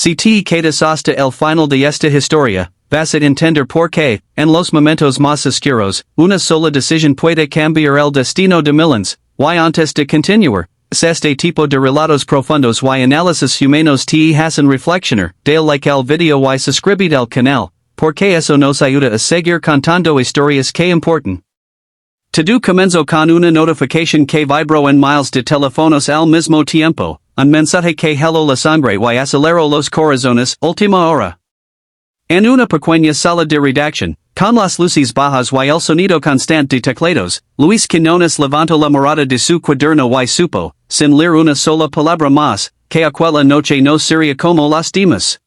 Si te quedas hasta el final de esta historia, vas a entender por qué, en los momentos más oscuros, una sola decisión puede cambiar el destino de millones, y antes de continuar, este tipo de relatos profundos y análisis humanos te hacen reflexionar, dale like el video y suscribid al canal, porque eso nos ayuda a seguir contando historias que importan. Todo comenzó con una notificación que vibró en miles de teléfonos al mismo tiempo, un mensaje que heló la sangre y aceleró los corazones, última hora. En una pequeña sala de redacción, con las luces bajas y el sonido constante de teclados, Luis Quiñones levantó la mirada de su cuaderno y supo, sin leer una sola palabra más, que aquella noche no sería como las demás.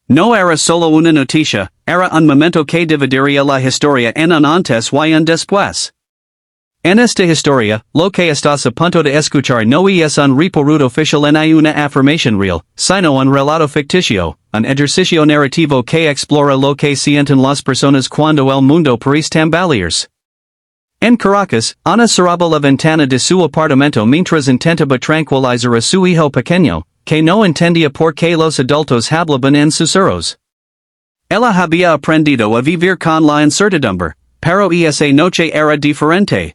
No era solo una noticia, era un momento que dividiría la historia en un antes y un después. En esta historia, lo que estás a punto de escuchar no es un report oficial ni una afirmación real, sino un relato ficticio, un ejercicio narrativo que explora lo que sienten las personas cuando el mundo parece tambalearse. En Caracas, Ana cerraba la ventana de su apartamento mientras intentaba tranquilizar a su hijo pequeño, que no entendía por qué los adultos hablaban en susurros. Ella había aprendido a vivir con la incertidumbre, pero esa noche era diferente.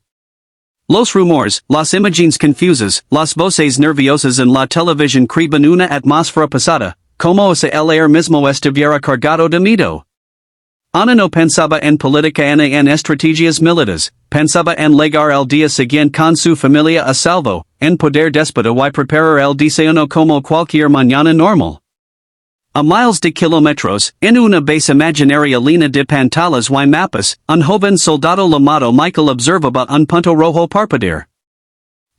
Los rumores, las imágenes confusas, las voces nerviosas en la televisión creaban una atmósfera pesada, como si el aire mismo estuviera cargado de miedo. Ana no pensaba en política ni en estrategias militares, pensaba en llegar el día siguiente con su familia a salvo, en poder despedir y preparar el desayuno como cualquier mañana normal. A miles de kilómetros, en una base imaginaria llena de pantallas y mapas, un joven soldado llamado Michael observaba un punto rojo parpadear.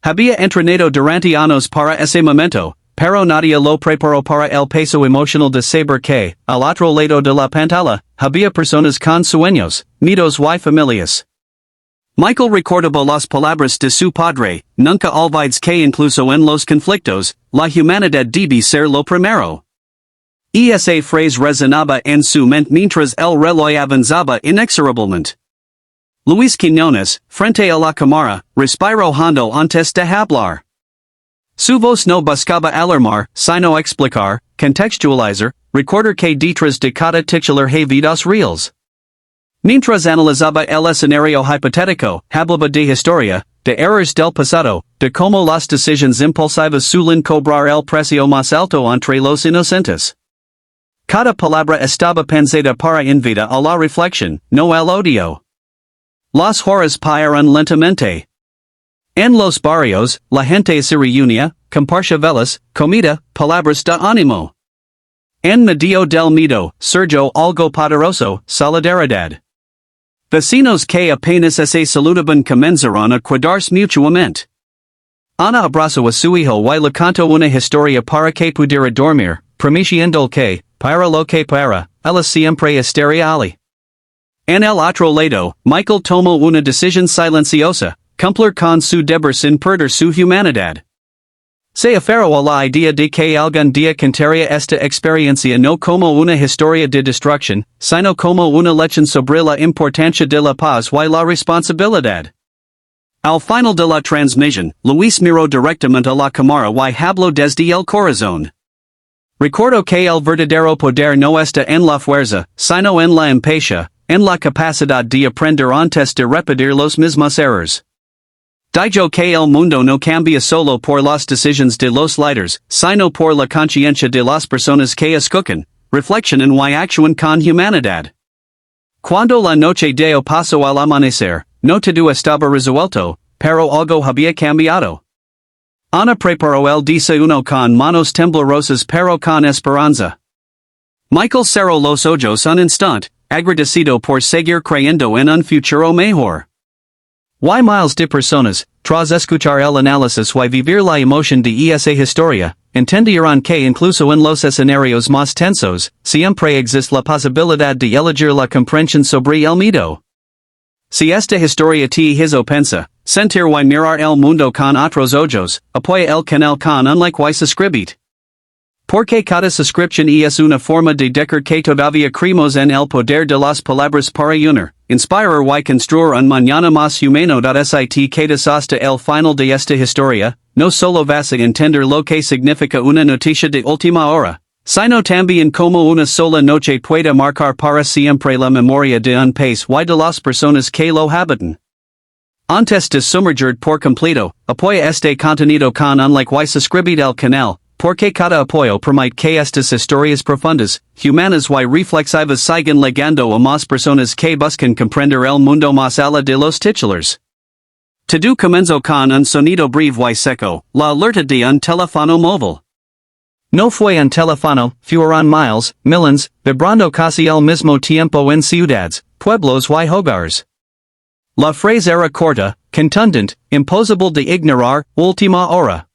Había entrenado durante años para ese momento, pero nadie lo preparó para el peso emocional de saber que, al otro lado de la pantalla, había personas con sueños, miedos y familias. Michael recordaba las palabras de su padre, nunca olvides que incluso en los conflictos, la humanidad debe ser lo primero. Esa frase resonaba en su mente mientras el reloj avanzaba inexorablemente. Luis Quiñones, frente a la cámara, respiró hondo antes de hablar. Su voz no buscaba alarmar, sino explicar, contextualizar, recordar que detrás de cada titular hay dos reels. Mientras analizaba el escenario hipotético, hablaba de historia, de errores del pasado, de cómo las decisiones impulsivas suelen cobrar el precio más alto entre los inocentes. Cada palabra estaba pensada para invitar a la reflexión, no al odio. Las horas pasaron lentamente. En los barrios, la gente se reunía, compartía velas, comida, palabras de ánimo. En medio del miedo, surgió algo poderoso, solidaridad. Vecinos que apenas se saludaban comenzaron a cuidarse mutuamente. Ana abrazó a su hijo y le contó una historia para que pudiera dormir, prometiendo que, para lo que para, ella siempre estaría allí. En el otro lado, Michael tomó una decisión silenciosa, cumplir con su deber sin perder su humanidad. Se aferró a la idea de que algún día contaría esta experiencia no como una historia de destrucción, sino como una lección sobre la importancia de la paz y la responsabilidad. Al final de la transmisión, Luis miró directamente a la cámara y habló desde el corazón. Recuerdo que el verdadero poder no está en la fuerza, sino en la empatía, en la capacidad de aprender antes de repetir los mismos errores. Dijo que el mundo no cambia solo por las decisiones de los líderes, sino por la conciencia de las personas que escuchan, reflexionan y actúan con humanidad. Cuando la noche de pasó al amanecer, no todo estaba resuelto, pero algo había cambiado. Ana preparó el desayuno con manos temblorosas pero con esperanza. Michael cerró los ojos un instante, agradecido por seguir creyendo en un futuro mejor. Y miles de personas, tras escuchar el análisis y vivir la emoción de esa historia, entendieron que incluso en los escenarios más tensos, siempre existe la posibilidad de elegir la comprensión sobre el miedo. Si esta historia te hizo pensar, sentir y mirar el mundo con otros ojos, apoya el canal con un like y suscribit. Porque cada suscripción es una forma de decir que todavía creemos en el poder de las palabras para unir, inspirar y construir un mañana más humano. Si te quedas hasta el final de esta historia, no solo vas a entender lo que significa una noticia de última hora, Sino también como una sola noche puede marcar para siempre la memoria de un país y de las personas que lo habitan. Antes de sumergir por completo, apoya este contenido con un like y suscribid al canal, porque cada apoyo permite que estas historias profundas, humanas y reflexivas sigan llegando a más personas que buscan comprender el mundo más allá de los titulares. Todo comenzó con un sonido breve y seco, la alerta de un teléfono móvil. No fue un teléfono, fueron miles, millones, vibrando casi al mismo tiempo en ciudades, pueblos y hogares. La frase era corta, contundente, imposible de ignorar, última hora.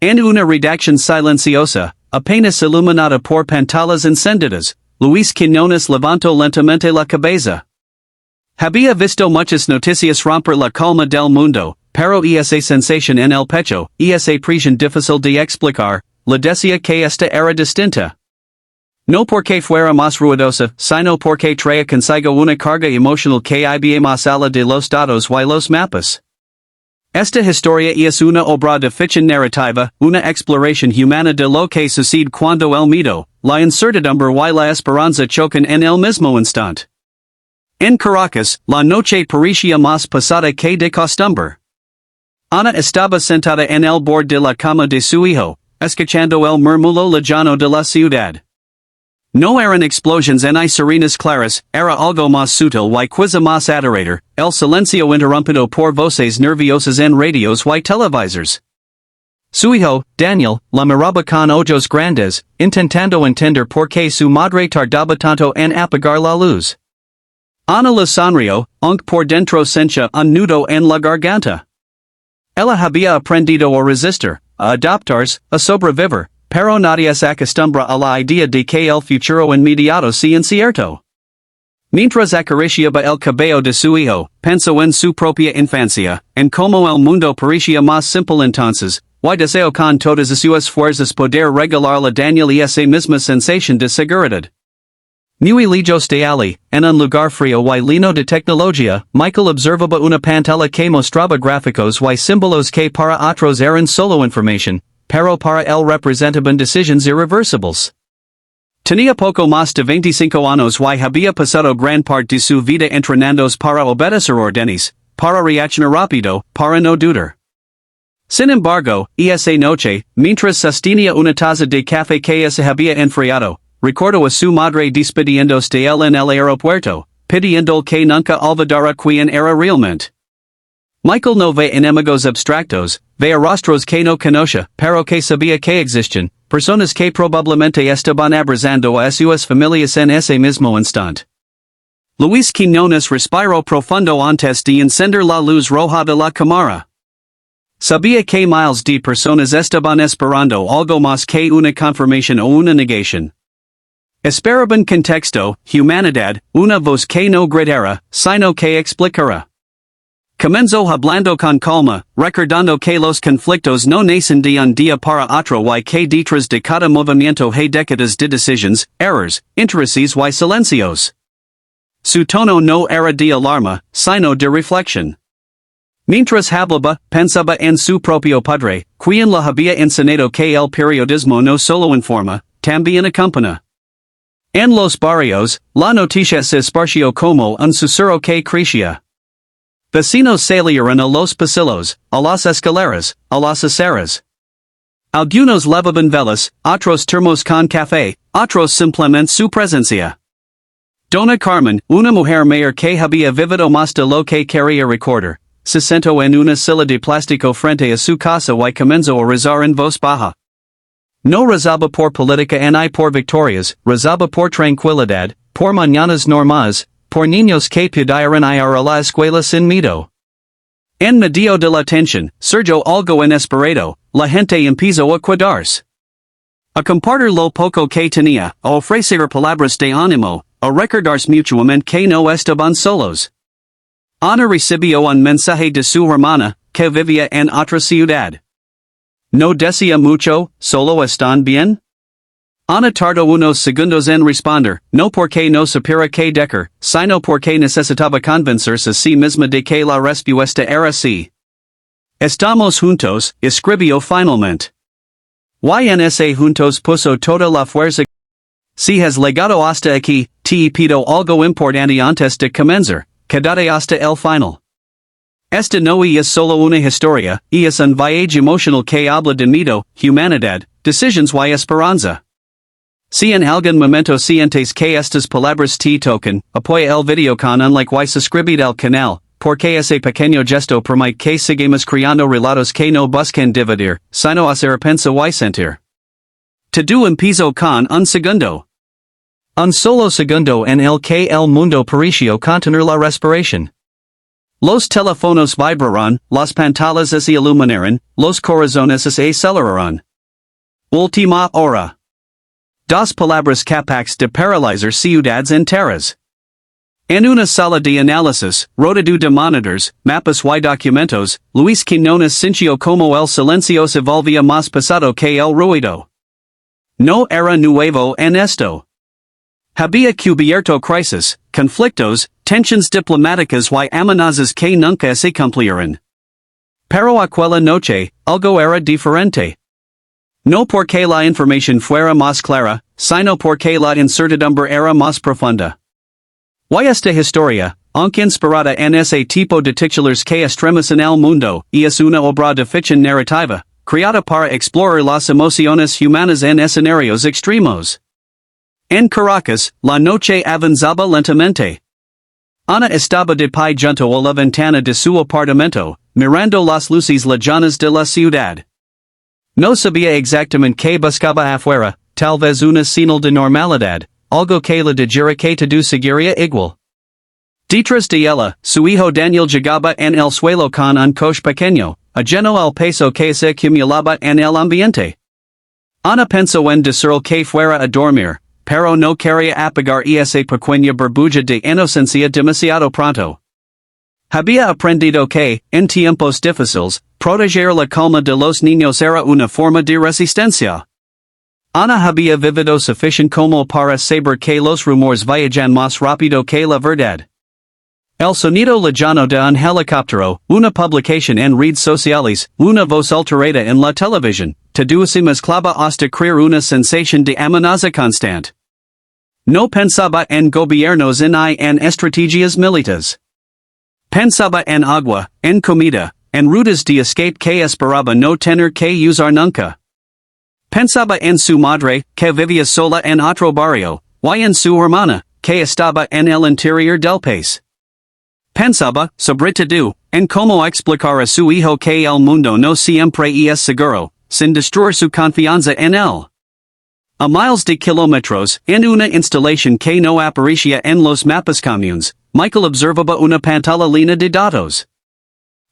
En una redacción silenciosa, apenas iluminada por pantallas encendidas, Luis Quiñones levantó lentamente la cabeza. Había visto muchas noticias romper la calma del mundo, pero esa sensación en el pecho, esa presión difícil de explicar, le decía que esta era distinta. No porque fuera más ruidosa, sino porque traía consigo una carga emocional que iba más allá de los datos y los mapas. Esta historia es una obra de ficción narrativa, una exploración humana de lo que sucede cuando el miedo, la incertidumbre y la esperanza chocan en el mismo instante. En Caracas, la noche parecía más pesada que de costumbre. Ana estaba sentada en el borde de la cama de su hijo, escuchando el murmullo lejano de la ciudad. No eran explosiones ni sirenas claras, era algo más sutil y quizá más aterrador, el silencio interrumpido por voces nerviosas en radios y televisores. Su hijo, Daniel, la miraba con ojos grandes, intentando entender por qué su madre tardaba tanto en apagar la luz. Ana le sonrió, aunque por dentro sentía un nudo en la garganta. Ella había aprendido a resistir, a adaptarse, a sobrevivir, pero nadie se acostumbra a la idea de que el futuro inmediato sea incierto. Mientras acariciaba el cabello de su hijo, pensó en su propia infancia, en cómo el mundo parecía más simple entonces, y deseó con todas sus fuerzas poder regalarle a Daniel esa misma sensación de seguridad. Muy lejos de allí, en un lugar frío y lleno de tecnología, Michael observaba una pantalla que mostraba gráficos y símbolos que para otros eran solo información, pero para él representaban decisiones irreversibles. Tenía poco más de 25 años y había pasado gran parte de su vida entrenándose para obedecer órdenes, para reaccionar rápido, para no dudar. Sin embargo, esa noche, mientras sostenía una taza de café que se había enfriado, recordó a su madre despidiéndose de él en el aeropuerto, pidiendo que nunca olvidara quién era realmente. Michael no ve enemigos abstractos, ve rostros que no conoce, pero que sabía que existen, personas que probablemente estaban abrazando a sus familias en ese mismo instante. Luis Quiñones respiró profundo antes de encender la luz roja de la cámara. Sabía que miles de personas estaban esperando algo más que una confirmación o una negación. Esperaban contexto, humanidad, una voz que no gritara, sino que explicara. Comenzó hablando con calma, recordando que los conflictos no nacen de un día para otro y que detrás de cada movimiento hay décadas de decisiones, errores, intereses y silencios. Su tono no era de alarma, sino de reflexión. Mientras hablaba, pensaba en su propio padre, quien le había enseñado que el periodismo no solo informa, también acompaña. En los barrios, la noticia se esparció como un susurro que crecía. Vecinos salieron a los pasillos, a las escaleras, a las aceras. Algunos levaban velas, otros termos con café, otros simplemente su presencia. Dona Carmen, una mujer mayor que había vivido más de lo que quería recordar, se sentó en una silla de plástico frente a su casa y comenzó a rezar en voz baja. No rezaba por política ni por victorias, rezaba por tranquilidad, por mañanas normales, por niños que pudieran ir a la escuela sin miedo. En medio de la tensión, surgió algo inesperado, la gente empezó a cuidarse. A compartir lo poco que tenía, a ofrecer palabras de ánimo, a recordarse mutuamente que no estaban solos. Ana recibió un mensaje de su hermana, que vivía en otra ciudad. No decía mucho, solo están bien. Ana tardó unos segundos en responder, no porque no supiera qué decir, sino porque necesitaba convencerse a sí misma de que la respuesta era sí. Estamos juntos, escribió finalmente. Ynsa juntos puso toda la fuerza. Si has legado hasta aquí, te pido algo importante antes de comenzar, quédate hasta el final. Esta no es solo una historia, es un viaje emocional que habla de miedo, humanidad, decisions y esperanza. Si en algún momento sientes que estas palabras te tocan, apoya el video con un like y suscribid al canal, porque ese pequeño gesto permite que sigamos creando relatos que no busquen dividir, sino hacer pensar y sentir. Todo empezó con un segundo. Un solo segundo en el que el mundo pareció contener la respiración. Los teléfonos vibraron, las pantallas se iluminaron, los corazones se aceleraron. Última hora. Dos palabras capaces de paralizar ciudades enteras. En una sala de análisis, rodeado de monitors, mapas y documentos, Luis Quiñones sintió como el silencio se volvía más pesado que el ruido. No era nuevo en esto. Había cubierto crisis, conflictos, tensiones diplomáticas y amenazas que nunca se cumplieron. Pero aquella noche, algo era diferente. No porque la información fuera más clara, sino porque la incertidumbre era más profunda. Y esta historia, aunque inspirada en ese tipo de titulares que estremecen el mundo, es una obra de ficción narrativa, creada para explorar las emociones humanas en escenarios extremos. En Caracas, la noche avanzaba lentamente. Ana estaba de pie junto a la ventana de su apartamento, mirando las luces lejanas de la ciudad. No sabía exactamente qué buscaba afuera, tal vez una señal de normalidad, algo que la dijera que todo seguiría igual. Detrás de ella, su hijo Daniel llegaba en el suelo con un coche pequeño, ajeno al peso que se acumulaba en el ambiente. Ana pensó en decirle que fuera a dormir, pero no quería apagar esa pequeña burbuja de inocencia demasiado pronto. Había aprendido que, en tiempos difíciles, proteger la calma de los niños era una forma de resistencia. Ana había vivido suficiente como para saber que los rumores viajan más rápido que la verdad. El sonido lejano de un helicóptero, una publicación en redes sociales, una voz alterada en la televisión, todo se mezclaba hasta crear una sensación de amenaza constante. No pensaba en gobiernos ni en estrategias militares. Pensaba en agua, en comida, en rutas de escape que esperaba no tener que usar nunca. Pensaba en su madre, que vivía sola en otro barrio, y en su hermana, que estaba en el interior del país. Pensaba, sobre todo, en cómo explicar a su hijo que el mundo no siempre es seguro, sin destruir su confianza en él. A miles de kilómetros, en una instalación que no aparecía en los mapas comunes, Michael observaba una pantalla llena de datos.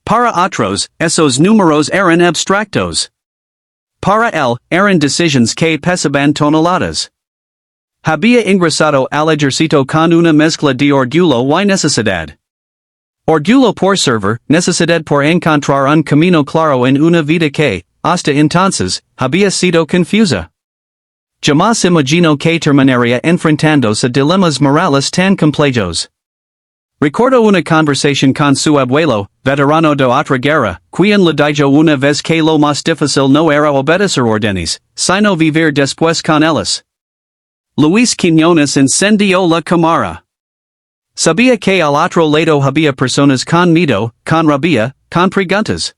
Para otros, esos números eran abstractos. Para él, eran decisiones que pesaban toneladas. Había ingresado al ejército con una mezcla de orgullo y necesidad. Orgullo por servir, necesidad por encontrar un camino claro en una vida que, hasta entonces, había sido confusa. Jamás imaginó que terminaría enfrentándose a dilemas morales tan complejos. Recordó una conversación con su abuelo, veterano de otra guerra, quien le dijo una vez que lo más difícil no era obedecer órdenes, sino vivir después con ellas. Luis Quiñones encendió la cámara. Sabía que al otro lado había personas con miedo, con rabia, con preguntas.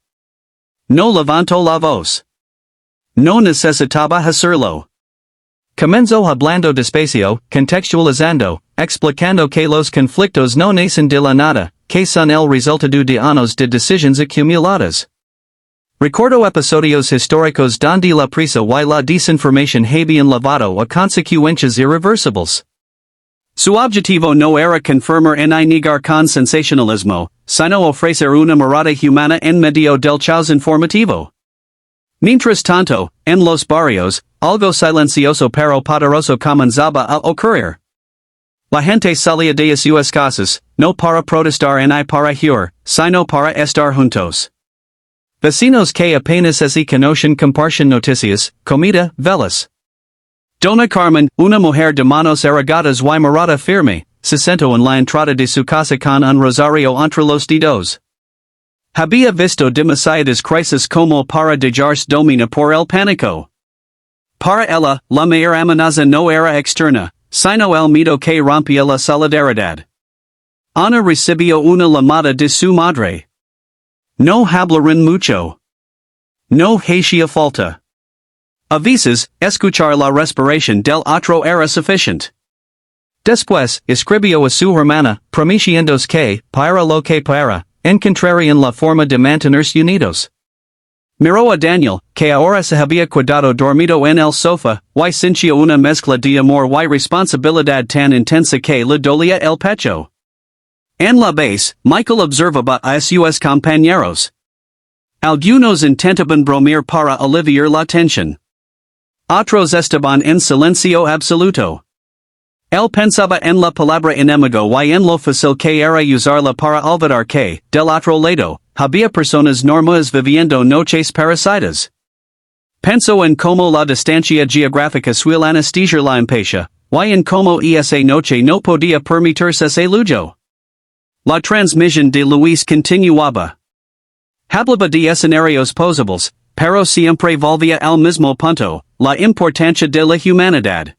No levantó la voz. No necesitaba hacerlo. Comenzó hablando despacio, contextualizando, explicando que los conflictos no nacen de la nada, que son el resultado de años de decisiones acumuladas. Recordó episodios históricos donde la prisa y la desinformación habían llevado a consecuencias irreversibles. Su objetivo no era confirmar ni negar con sensacionalismo, sino ofrecer una mirada humana en medio del caos informativo. Mientras tanto, en los barrios, algo silencioso pero poderoso comenzaba a ocurrir. La gente salía de sus casas, no para protestar ni para huir, sino para estar juntos. Vecinos que apenas se conocen comparten noticias, comida, velas. Dona Carmen, una mujer de manos arrugadas y mirada firme, se sentó en la entrada de su casa con un rosario entre los dedos. Había visto demasiadas crisis como para dejarse dominar por el pánico. Para ella, la mayor amenaza no era externa, sino el miedo que rompía la solidaridad. Ana recibió una llamada de su madre. No hablaron mucho. No hacía falta. A veces, escuchar la respiración del otro era suficiente. Después, escribió a su hermana, prometiendo que, para lo que para, encontrarían la forma de mantenerse unidos. Miró a Daniel, que ahora se había quedado dormido en el sofá, y sentía una mezcla de amor y responsabilidad tan intensa que le dolía el pecho. En la base, Michael observaba a sus compañeros. Algunos intentaban bromir para aliviar la tensión. Otros estaban en silencio absoluto. Él pensaba en la palabra enemigo y en lo fácil que era usarla para olvidar que, del otro lado, había personas normales viviendo noches parecidas. Pensó en cómo la distancia geográfica suele anestesiar la impacia, y en cómo esa noche no podía permitirse ese lujo. La transmisión de Luis continuaba. Hablaba de escenarios posibles, pero siempre volvía al mismo punto, la importancia de la humanidad.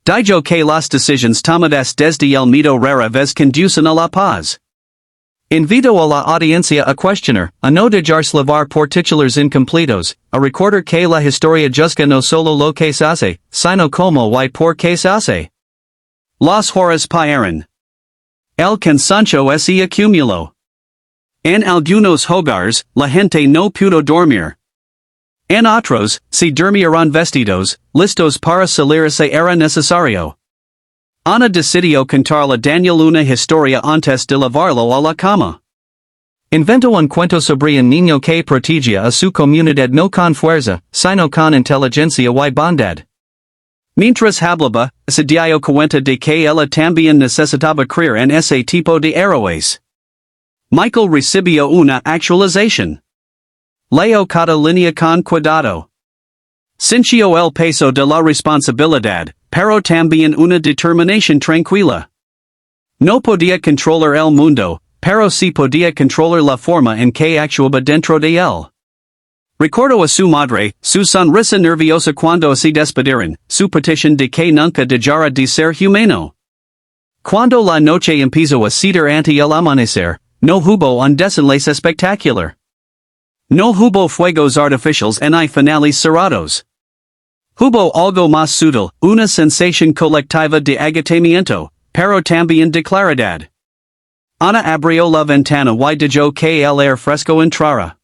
Dijo que las decisiones tomadas desde el miedo rara vez conducen a la paz. Invito a la audiencia a cuestionar, a no dejarse llevar por titulares incompletos, a recordar que la historia juzga no solo lo que se hace, sino cómo y por qué se hace. Las horas pasaron. El cansancio se acumuló. En algunos hogares, la gente no pudo dormir. En otros, se durmieron vestidos, listos para salir si era necesario. Ana decidió contarle a Daniel una historia antes de llevarlo a la cama. Inventó un cuento sobre un niño que protegía a su comunidad no con fuerza, sino con inteligencia y bondad. Mientras hablaba, se dio cuenta de que ella también necesitaba creer en ese tipo de héroes. Michael recibió una actualización. Leo cada línea con cuidado. Sintió el peso de la responsabilidad, pero también una determinación tranquila. No podía controlar el mundo, pero sí podía controlar la forma en que actuaba dentro de él. Recordó a su madre, su sonrisa nerviosa cuando se despidieron, su petición de que nunca dejara de ser humano. Cuando la noche empezó a ceder ante el amanecer, no hubo un desenlace espectacular. No hubo fuegos artificiales ni finales cerrados. Hubo algo más sutil, una sensación colectiva de agotamiento, pero también de claridad. Ana abrió la ventana y dejó que el aire fresco entrara.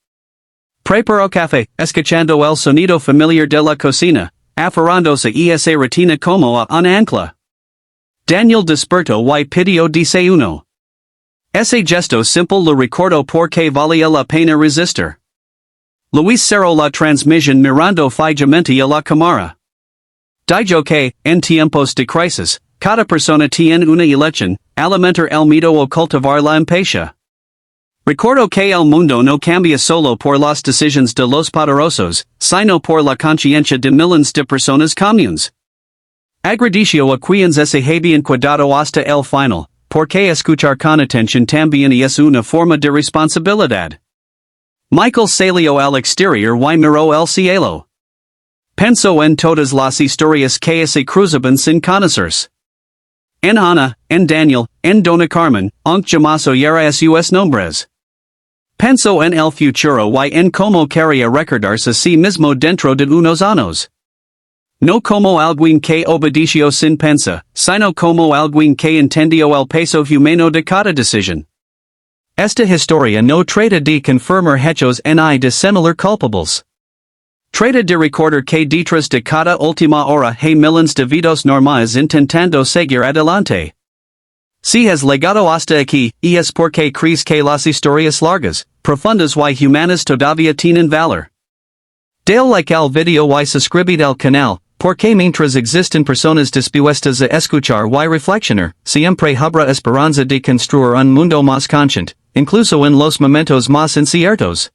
Preparó café, escuchando el sonido familiar de la cocina, aferrándose a esa rutina como a un ancla. Daniel despertó y pidió desayuno. Ese gesto simple le recordó por qué valía la pena resistir. Luis cerró la transmisión mirando fijamente a la cámara. Dijo que, en tiempos de crisis, cada persona tiene una elección, alimentar el miedo o cultivar la impacia. Recordó que el mundo no cambia solo por las decisiones de los poderosos, sino por la conciencia de miles de personas comunes. Agradeció a quienes se habían cuidado hasta el final, porque escuchar con atención también es una forma de responsabilidad. Michael salió al exterior y miró el cielo. Pensó en todas las historias que se cruzaban sin conocerse. En Ana, en Daniel, en Dona Carmen, aunque jamás oyera sus nombres. Pensó en el futuro y en cómo quería recordarse a sí mismo dentro de unos años. No como alguien que obedeció sin pensar, sino como alguien que entendió el peso humano de cada decisión. Esta historia no trata de confirmar hechos ni de señalar culpables. Trata de recordar que detrás de cada última hora hay miles de vidas normales intentando seguir adelante. Si has llegado hasta aquí, es porque crees que las historias largas, profundas y humanas todavía tienen valor. Dale like al video y suscribid al canal, porque mientras existen personas dispuestas a escuchar y reflexionar, siempre habrá esperanza de construir un mundo más consciente, incluso en los momentos más inciertos.